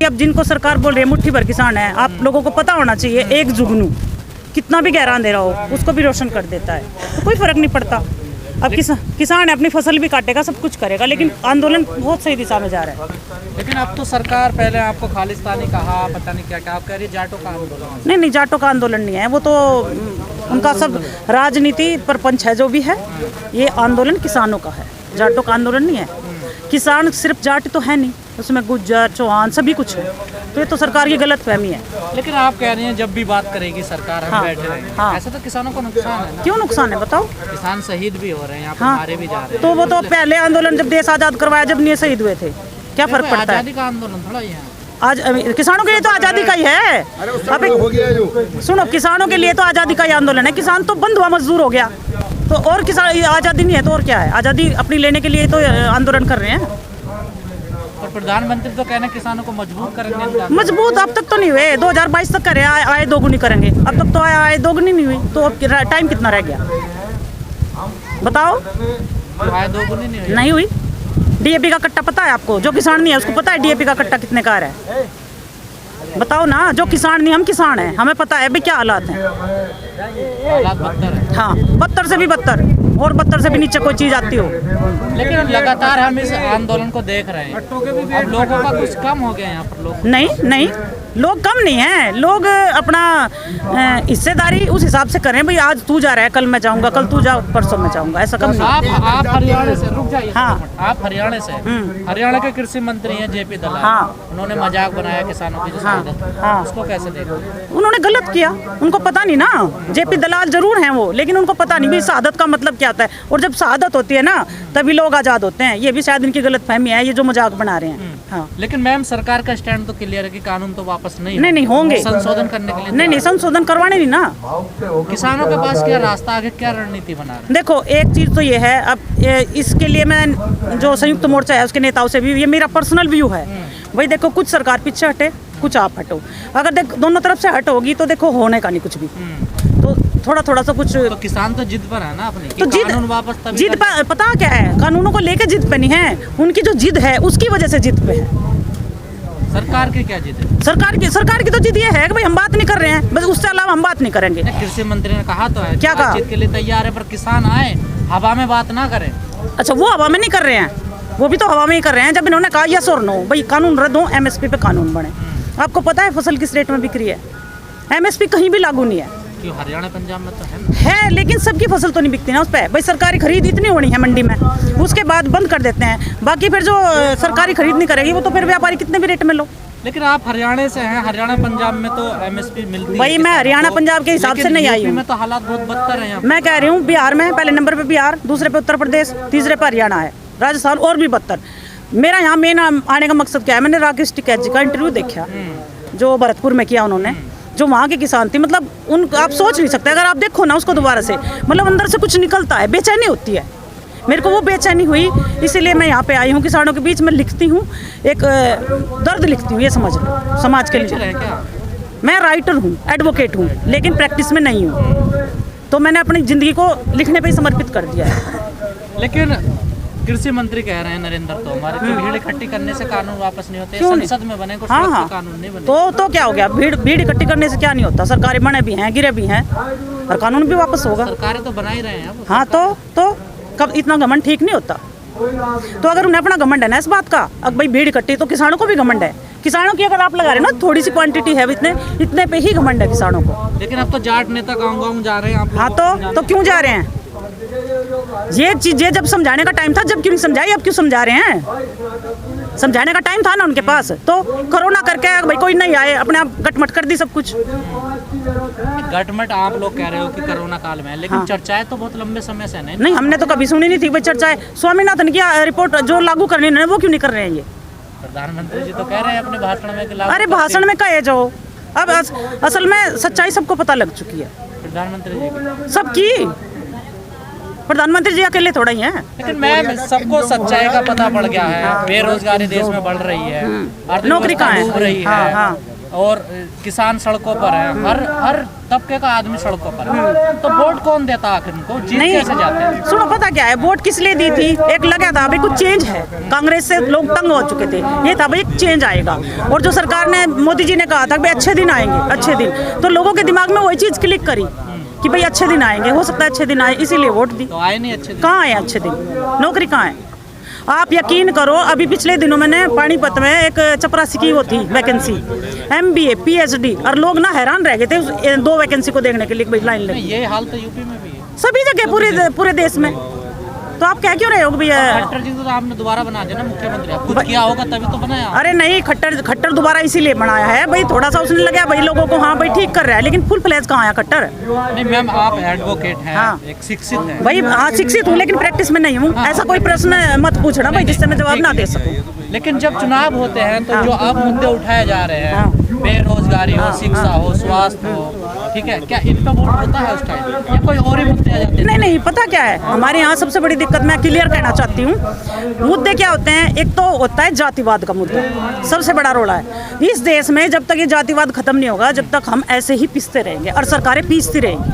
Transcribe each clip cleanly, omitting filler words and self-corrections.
अब जिनको सरकार बोल रही है मुट्ठी भर किसान है, आप लोगों को पता होना चाहिए एक जुगनू कितना भी गहरा अंधेरा हो उसको भी रोशन कर देता है, तो कोई फर्क नहीं पड़ता। अब किसान है अपनी फसल भी काटेगा, सब कुछ करेगा, लेकिन आंदोलन बहुत सही दिशा में जा रहा है। लेकिन अब तो सरकार पहले आपको खालिस्तानी कहा, पता नहीं क्या क्या, आप कह रही है जाटों का आंदोलन। नहीं, जाटों का आंदोलन नहीं है, वो तो उनका सब राजनीति परपंच है जो भी है। ये आंदोलन किसानों का है, जाटों का आंदोलन नहीं है। किसान सिर्फ जाट तो है नहीं, उसमें गुज्जर चौहान सभी कुछ है, तो ये तो सरकार की गलत फहमी है। लेकिन आप कह रही हैं जब भी बात करेगी सरकार हम बैठे रहेंगे। हाँ। ऐसा तो किसानों को नुकसान है ना? क्यों नुकसान है बताओ? किसान शहीद भी हो रहे हैं, यहाँ पे हाँ। मारे भी जा रहे हैं। तो वो तो पहले आंदोलन जब देश आज़ाद करवाया जब नहीं शहीद हुए थे, क्या फर्क पड़ता है? आजादी का आंदोलन थोड़ा ही है। आज किसानों के लिए तो आज़ादी का ही है। अभी सुनो, किसानों के लिए तो आज़ादी का ही आंदोलन है। किसान तो बंद हुआ, मजदूर हो गया, तो और किसान आज़ादी नहीं है तो और क्या है? आज़ादी अपनी लेने के लिए तो आंदोलन कर रहे हैं। और प्रधानमंत्री तो कहना किसानों को मजबूत करेंगे। मजबूत अब तक तो नहीं हुए, 2022 तक करे, आय दोगुनी करेंगे। अब तक तो आय दोगुनी नहीं हुई, तो अब टाइम कितना रह गया बताओ? आय दोगुनी नहीं हुई। डीएपी का कट्टा पता है आपको? जो किसान नहीं है उसको पता है डीएपी का कट्टा कितने का है? बताओ ना। जो किसान नहीं, हम किसान हैं, हमें पता है भी क्या हालात हैं। हालात बदतर है। हाँ, बदतर से भी बदतर, और बदतर से भी नीचे कोई चीज़ आती हो। लेकिन लगातार हम इस आंदोलन को देख रहे हैं, अब लोगों का कुछ कम हो गया यहाँ पर। लोग नहीं, लोग कम नहीं हैं। लोग अपना हिस्सेदारी उस हिसाब से करें, भाई आज तू जा रहा है कल मैं जाऊंगा, कल तू जा परसों मैं जाऊंगा, ऐसा कम नहीं। आप हरियाणा से, रुक जाइए। हाँ। आप हरियाणा से, हरियाणा के कृषि मंत्री हैं जेपी दलाल। हाँ। उन्होंने मजाक बनाया किसानों की, हाँ। उसको कैसे देखते? उन्होंने गलत किया, उनको पता नहीं ना। जेपी दलाल जरूर हैं वो, लेकिन उनको पता नहीं भी शहादत का मतलब क्या होता है, और जब शहादत होती है ना तभी लोग आज़ाद होते हैं। ये भी शायद इनकी गलत फहमी है, ये जो मजाक बना रहे हैं। हाँ। लेकिन मैम सरकार का स्टैंड तो क्लियर है कि कानून तो वापस नहीं होंगे, संशोधन करने के लिए। नहीं, संशोधन करवाने नहीं ना। किसानों के पास क्या रास्ता, आगे क्या रणनीति बना रहे? देखो, एक चीज़ तो ये है, अब इसके लिए मैं जो संयुक्त मोर्चा है उसके नेताओं से भी, ये मेरा पर्सनल व्यू है भाई। देखो, कुछ सरकार पीछे हटे, कुछ आप हटो। अगर देख दोनों तरफ से हट होगी तो देखो होने का नहीं कुछ भी, तो थोड़ा सा कुछ। तो किसान तो जिद पर है ना अपनी, तो कानून वापस तभी जिद पर, पता क्या है, कानूनों को लेके जिद पे नहीं है, उनकी जो जिद है उसकी वजह से जिद पे है। सरकार की क्या जिद है? सरकार की तो जिद ये है कि भाई हम बात नहीं कर रहे हैं, बस उससे अलावा हम बात नहीं करेंगे। कृषि मंत्री ने कहा तो है, क्या कहा? बातचीत के लिए तैयार है, पर किसान आए हवा में बात ना करें। अच्छा, वो हवा में नहीं कर रहे हैं, वो भी तो हवा में ही कर रहे हैं। जब इन्होंने कहा यस और नो, भाई कानून रद्द हो, एमएसपी पे कानून बने। आपको पता है फसल किस रेट में बिक रही है? एमएसपी कहीं भी लागू नहीं है। क्यों? हरियाणा पंजाब में तो है, लेकिन सबकी फसल तो नहीं बिकती ना उस पर। भाई सरकारी खरीद इतनी होनी है मंडी में, उसके बाद बंद कर देते हैं। बाकी फिर जो सरकारी खरीद नहीं करेगी वो तो फिर व्यापारी कितने भी रेट में लो। लेकिन आप हरियाणा से हैं, हरियाणा पंजाब में तो एमएसपी मिलती है। भाई मैं हरियाणा पंजाब के हिसाब से नहीं आई हूँ। में तो हालात बहुत बदतर हैं। मैं कह रही हूँ बिहार में पहले नंबर पे बिहार, दूसरे पे उत्तर प्रदेश, तीसरे पे हरियाणा है, राजस्थान और भी बदतर। मेरा यहाँ मेन आने का मकसद क्या है, मैंने राकेश टिकैत जी का इंटरव्यू देखा जो भरतपुर में किया उन्होंने, जो वहाँ के किसान थी। मतलब उन आप सोच नहीं सकते, अगर आप देखो ना उसको दोबारा से, मतलब अंदर से कुछ निकलता है, बेचैनी होती है। मेरे को वो बेचैनी हुई, इसीलिए मैं यहाँ पे आई हूँ। किसानों के बीच में लिखती हूँ, एक दर्द लिखती हूँ, ये समझ लो, समाज के लिए। मैं राइटर हूँ, एडवोकेट हूँ, लेकिन प्रैक्टिस में नहीं हूँ, तो मैंने अपनी ज़िंदगी को लिखने पे ही समर्पित कर दिया है। लेकिन कृषि मंत्री कह रहे हैं नरेंद्र तोमर कि भीड़ इकट्ठी करने से कानून वापस नहीं होते, संसद में बने कुछ कानून नहीं बने। तो क्या हो गया? भीड़ इकट्ठी करने से क्या नहीं होता? सरकारें बने भी हैं, गिरे भी हैं, और कानून भी वापस होगा। सरकारें तो बना ही रहे हैं। हाँ, तो कब इतना घमंड ठीक नहीं होता। तो अगर उन्हें अपना घमंड है ना इस बात का, अब भाई भीड़ इकट्ठी, तो किसानों को भी घमंड है। किसानों की अगर आप लगा रहे हैं ना थोड़ी सी क्वांटिटी है, इतने पे ही घमंड है किसानों को। लेकिन अब तो जाट नेता गाँव जा रहे हैं आप। हाँ, तो क्यों जा रहे हैं? ये चीजें जब समझाने का टाइम था, जब क्यों नहीं समझाई? अब क्यों समझा रहे हैं? समझाने का टाइम था ना उनके पास, तो कोरोना करके भाई कोई नहीं आए, अपने आप गटमट कर दी सब कुछ। गटमट आप लोग कह रहे हो कि कोरोना काल में, लेकिन चर्चाएं तो बहुत लंबे समय से नहीं, हमने तो कभी सुनी नहीं थी भाई चर्चाएं। स्वामीनाथन की रिपोर्ट जो लागू करनी है वो क्यों नहीं कर रहे हैं? ये प्रधानमंत्री जी तो कह रहे हैं अपने भाषण में। अरे भाषण में कहे जाओ, अब असल में सच्चाई सबको पता लग चुकी है। प्रधानमंत्री जी सबकी, प्रधानमंत्री जी अकेले थोड़ा ही हैं। लेकिन मैं सबको सच्चाई का पता पड़ गया है। बेरोजगारी देश में बढ़ रही है, नौकरी कहाँ है? रही है, और किसान सड़कों पर है, हर तबके का आदमी सड़कों पर है, तो वोट कौन देता आखिर उनको, जीत कैसे जाते हैं? सुनो, पता क्या है, वोट किस लिए दी थी, एक लगा था भाई कुछ चेंज है, कांग्रेस से लोग तंग हो चुके थे, ये था भाई एक चेंज आएगा। और जो सरकार ने, मोदी जी ने कहा था भाई अच्छे दिन आएंगे, अच्छे दिन, तो लोगों के दिमाग में वही चीज क्लिक करी कि भाई अच्छे दिन आएंगे, हो सकता है अच्छे दिन आए, इसीलिए वोट दी। तो आए नहीं अच्छे दिन? कहाँ आए अच्छे दिन, नौकरी कहाँ है? आप यकीन करो, अभी पिछले दिनों मैंने पानीपत में एक चपरासी की वो थी वैकेंसी, MBA PhD, और लोग ना हैरान रह गए थे 2 वैकेंसी को देखने के लिए, भाई लाइन लगी। ये हाल तो यूपी में भी है, सभी जगह, पूरे देश में। तो आप क्या क्यों रहे हो भैया? खट्टर जी को तो आपने दोबारा बना दिया ना मुख्यमंत्री, खुद किया होगा तभी तो बनाया। अरे नहीं, खट्टर दोबारा इसीलिए बनाया है भाई, थोड़ा सा उसने लगा भाई लोगों को, हाँ भाई ठीक कर रहा है, लेकिन फुल फ्लैज कहाँ आया खट्टर? नहीं मैम, आप एडवोकेट हैं, हाँ। एक शिक्षित हैं भाई, हाँ शिक्षित हूँ, लेकिन प्रैक्टिस में नहीं हूँ। ऐसा कोई प्रश्न मत पूछना भाई जिससे मैं जवाब ना दे सकूँ। लेकिन जब चुनाव होते हैं तो जो अब मुद्दे उठाए जा रहे हैं, बेरोजगारी हो, शिक्षा हो, स्वास्थ्य हो, ठीक है, क्या इन पे वोट होता है उस टाइम, या कोई और ही मुद्दे आ जाते हैं? नहीं, पता क्या है, हमारे यहाँ सबसे बड़ी दिक्कत मैं क्लियर कहना चाहती हूँ। मुद्दे क्या होते हैं, एक तो होता है जातिवाद का मुद्दा, सबसे बड़ा रोड़ा है इस देश में। जब तक ये जातिवाद खत्म नहीं होगा, जब तक हम ऐसे ही पिसते रहेंगे और सरकारें पीसती रहेंगी।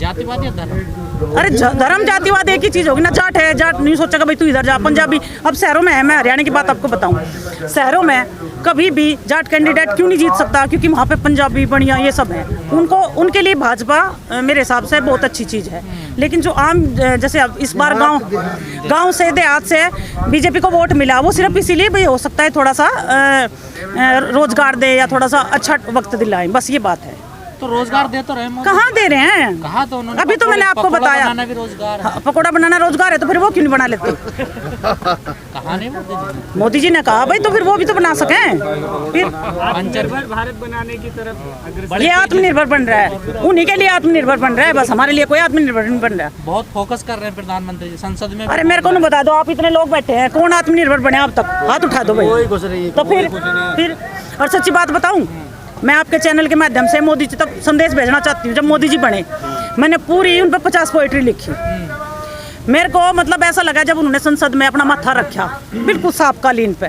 जातिवाद या धर्म? अरे धर्म जातिवाद एक ही चीज होगी ना। जाट है, जाट नहीं सोचेगा भाई तू इधर जा, पंजाबी। अब शहरों में है, मैं हरियाणा की बात आपको बताऊं, शहरों में कभी भी जाट कैंडिडेट क्यों नहीं जीत सकता, क्योंकि वहाँ पे पंजाबी बढ़िया ये सब है। उनके लिए भाजपा मेरे हिसाब से बहुत अच्छी चीज़ है। लेकिन जो आम, जैसे अब इस बार गांव से, देहात से बीजेपी को वोट मिला, वो सिर्फ इसीलिए भाई हो सकता है थोड़ा सा रोजगार दे या थोड़ा सा अच्छा वक्त दिलाएं, बस ये बात है। तो रोजगार दे तो रहे हैं, कहाँ दे रहे हैं? कहा तो उन्होंने, अभी तो मैंने आपको बताया, बनाना भी रोजगार है। पकौड़ा बनाना रोजगार है, तो फिर वो क्यों नहीं बना लेते? कहा नहीं मोदी जी ने कहा भाई, तो फिर वो भी तो बना सकें। फिर भारत बनाने की तरफ ये आत्मनिर्भर बन रहा है, उन्हीं के लिए आत्मनिर्भर बन रहा है, बस हमारे लिए कोई आत्मनिर्भर नहीं बन रहा है। बहुत फोकस कर रहे हैं प्रधानमंत्री जी संसद में। अरे मेरे को नहीं बता दो, आप इतने लोग बैठे हैं, कौन आत्मनिर्भर बने अब तक? हाथ उठा दो भाई। तो फिर और सच्ची बात बताऊं, मैं आपके चैनल के माध्यम से मोदी जी तक संदेश भेजना चाहती हूँ। जब मोदी जी बने, मैंने पूरी उन पर 50 पोएट्री लिखी। मेरे को मतलब ऐसा लगा जब उन्होंने संसद में अपना माथा रखा बिल्कुल साफ कालीन पे,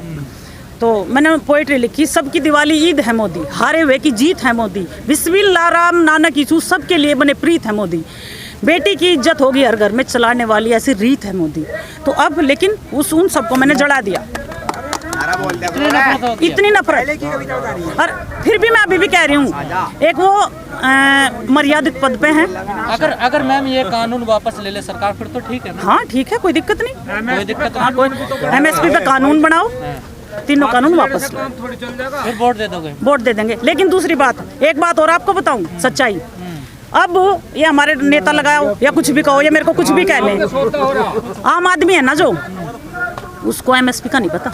तो मैंने पोएट्री लिखी, सबकी दिवाली ईद है मोदी, हारे हुए की जीत है मोदी, बिस्मिल्लाह राम नानक यीशु सबके लिए बने प्रीत है मोदी, बेटी की इज्जत होगी हर घर में, चलाने वाली ऐसी रीत है मोदी। तो अब लेकिन उन सबको मैंने जला दिया, इतनी नफरत। और फिर भी मैं अभी भी कह रही हूँ, एक वो मर्यादित पद पे हैं। अगर मैम ये कानून वापस ले ले सरकार, फिर तो ठीक है ना? हाँ ठीक है, कोई दिक्कत नहीं, कोई दिक्कत नहीं। MSP पे कानून बनाओ, तीनों कानून वापस लो, फिर वोट दे दोगे? वोट दे देंगे। लेकिन दूसरी बात, एक बात और आपको बताऊं सच्चाई, अब ये हमारे नेता लगाओ या कुछ भी कहो या मेरे को कुछ भी कह ले, आम आदमी है ना जो, उसको MSP का नहीं पता,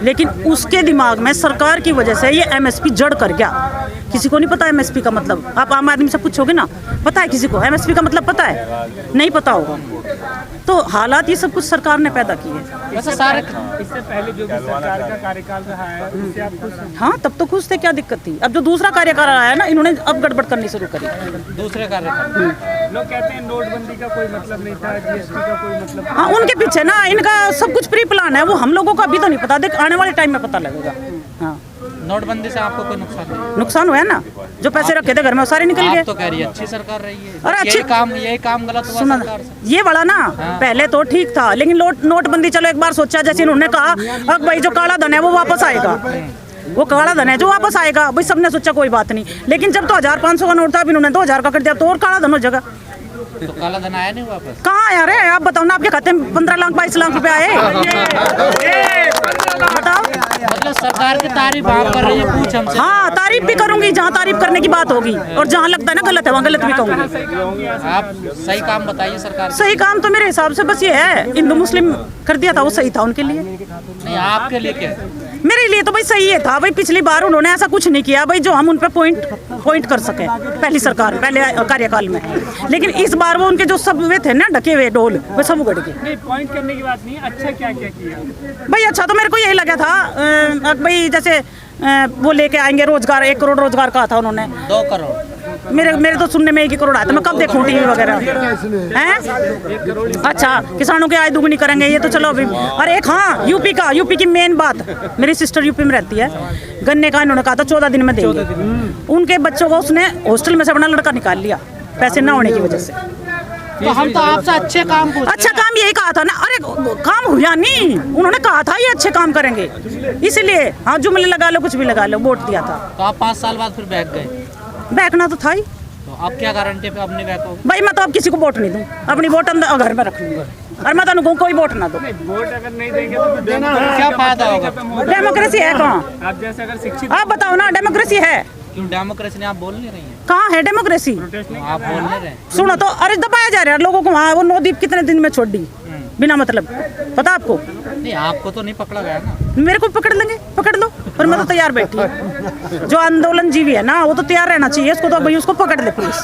लेकिन उसके दिमाग में सरकार की वजह से ये MSP जड़ कर गया। किसी को नहीं पता MSP का मतलब, आप आम आदमी से पूछोगे ना, पता है किसी को MSP का मतलब पता है? नहीं पता होगा। तो हालात ये सब कुछ सरकार ने पैदा किए हैं। वैसे सारे इससे पहले जो भी सरकार का कार्यकाल रहा है उससे आप खुश हैं? हाँ, तब तो खुश थे, क्या दिक्कत थी? अब जो दूसरा कार्यकाल आया है ना, इन्होंने अब गड़बड़ करनी शुरू करी। दूसरे कार्यकाल लोग कहते हैं नोटबंदी का कोई मतलब नहीं था, GST का कोई मतलब। हाँ, उनके पीछे ना इनका सब कुछ प्री प्लान है, वो हम लोगों को अभी तो नहीं पता, देख आने वाले टाइम में पता लगेगा। हाँ, नोटबंदी से आपको कोई नुकसान नहीं? नुकसान हुआ है ना, जो पैसे रखे थे घर में वो सारे निकल आप गए। तो कह रही है अच्छी सरकार रही है, अरे यही काम गलत हुआ सुना, सरकार से। ये वाला ना पहले तो ठीक था, लेकिन नोटबंदी चलो एक बार सोचा, जैसे इन्होंने कहा अब भाई जो काला धन है वो वापस आएगा, वो काला धन है जो वापस आएगा, भाई सबने सोचा कोई बात नहीं। लेकिन जब तो 1000-500 का नोट था, अब इन्होंने 2000 का कर दिया, तो और काला धन हो जाएगा। तो काला धन आया नहीं वापस? कहाँ आया रे? आप बताओ ना, आपके खाते में 15 लाख 22 लाख रुपए आए, बताओ। मतलब सरकार की तारीफ आप कर रही है, पूछ हमसे। हाँ, तारीफ भी करूंगी जहाँ तारीफ करने की बात होगी, और जहाँ लगता है ना गलत है वहाँ गलत भी कहूंगी। आप सही काम बताइए सरकार। सही काम तो मेरे हिसाब से बस ये है, हिंदू मुस्लिम कर दिया था वो सही था उनके लिए। नहीं, आपके लिए क्या? मेरे लिए तो भाई सही है था भाई, पिछली बार उन्होंने ऐसा कुछ नहीं किया भाई जो हम उन पे पॉइंट कर सके पहली सरकार पहले कार्यकाल में। लेकिन इस बार वो उनके जो सब वे थे ना ढके हुए डोल, वो सब उगड़ गए। नहीं, पॉइंट करने की बात नहीं, अच्छा क्या क्या किया भाई? अच्छा तो मेरे को यही लगा था भाई, जैसे वो लेके आएंगे रोजगार, 1 करोड़ रोजगार कहा था उन्होंने। 2 करोड़ मेरे तो सुनने में 1 करोड़ आया था, मैं कब देखूं टीवी वगैरह हैं। अच्छा, किसानों की आय दुगनी करेंगे ये तो चलो अभी। और एक हाँ यूपी की मेन बात, मेरी सिस्टर यूपी में रहती है, गन्ने का इन्होंने कहा था 14 दिन में देंगे, उनके बच्चों को उसने हॉस्टल में से अपना लड़का निकाल लिया पैसे ना होने की वजह से। तो हम तो आपसे अच्छे काम पूछ अच्छा काम यही कहा था ना, अरे काम हुआ नहीं, उन्होंने कहा था ये अच्छे काम करेंगे, इसलिए हाँ जुमले लगा लो कुछ भी लगा लो, वोट दिया था। तो आप 5 साल बाद फिर बैठ गए, बैठना तो था ही। तो आप क्या गारंटी पे अपने बैठो? भाई मैं तो अब किसी को वोट नहीं दूं, अपनी वोट अंदर घर में रख लूंगा, और मैं तो कोई वोट ना दो। वोट अगर नहीं देंगे तो फिर डेमोक्रेसी क्या फायदा होगा? डेमोक्रेसी है कहाँ? आप जैसे अगर शिक्षित आप बताओ ना, डेमोक्रेसी है क्यों? डेमोक्रेसी नहीं, आप बोल नहीं रही हैं। कहाँ है डेमोक्रेसी? आप बोल नहीं रहे। सुनो तो, अरे दबाया जा रहा है लोगों को वहाँ, वो नवदीप कितने दिन में छोड़ दी बिना मतलब, पता आपको? नहीं, आपको तो नहीं पकड़ा गया ना। मेरे को पकड़ लेंगे, पकड़ लो, पर मैं तो तैयार बैठी हूँ। जो आंदोलन जीवी है ना वो तो तैयार रहना चाहिए, उसको तो भाई उसको पकड़ ले पुलिस।